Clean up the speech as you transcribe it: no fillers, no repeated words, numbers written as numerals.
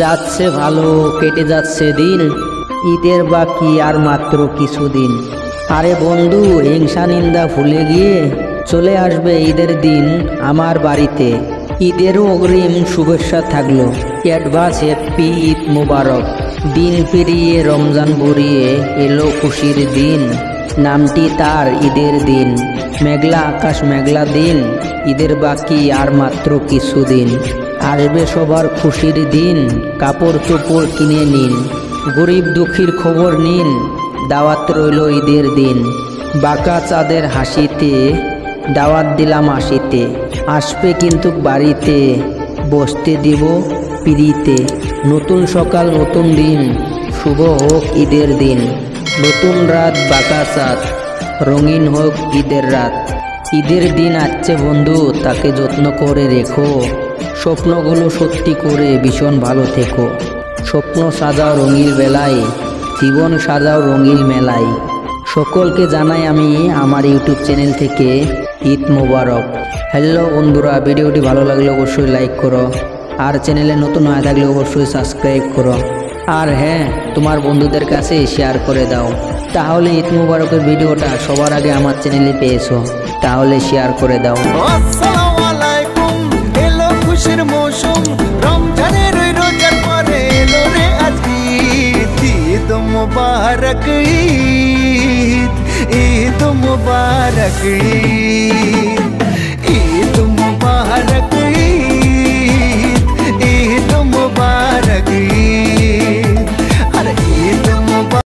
যাচ্ছে ভালো, কেটে যাচ্ছে দিন, ঈদের বাকি আর মাত্র কিছুদিন। আরে বন্ধু, হিংসা নিন্দা ভুলে গিয়ে চলে আসবে ঈদের দিন আমার বাড়িতে। ঈদেরও অগ্রিম শুভেচ্ছা থাকলো, অ্যাডভান্স হ্যাপি ঈদ মোবারক। দিন পেরিয়ে রমজান ভরিয়ে এলো খুশির দিন, নামটি তার ঈদের দিন। মেঘলা আকাশ মেঘলা দিন, ঈদের বাকি আর মাত্র কিছুদিন। আসবে সবার খুশির দিন, কাপড় চোপড় কিনে নিন, গরিব দুঃখীর খবর নিন, দাওয়াত রইল ঈদের দিন। বাঁকা চাঁদের হাসিতে দাওয়াত দিলাম আসিতে, আসবে কিন্তু বাড়িতে, বসতে দিব পিড়িতে। নতুন সকাল নতুন দিন, শুভ হোক ঈদের দিন। নতুন রাত বাঁকা চাঁদ, রঙিন হোক ঈদের রাত। ঈদের দিন আসছে বন্ধু, তাকে যত্ন করে রেখো, স্বপ্নগুলো সত্যি করে ভীষণ ভালো থেকো। স্বপ্ন সাজাও রঙিন বেলায়, জীবন সাজাও রঙিন মেলায়। সকলকে জানাই আমি আমার ইউটিউব চ্যানেল থেকে ঈদ মোবারক। হ্যালো বন্ধুরা, ভিডিওটি ভালো লাগলে অবশ্যই লাইক করো, আর চ্যানেলে নতুন হয়ে থাকলে অবশ্যই সাবস্ক্রাইব করো, আর হ্যাঁ, তোমার বন্ধুদের কাছে শেয়ার করে দাও। তাহলে ঈদ মোবারকের ভিডিওটা সবার আগে আমার চ্যানেলে পেয়েছো, তাহলে শেয়ার করে দাও। আসসালামু আলাইকুম, এলো খুশির মৌসুম, রমজানের রোজার পরে এলো রে আজ ঈদ। ঈদ মুবারক ঈদ, ঈদ মুবারক ঈদ।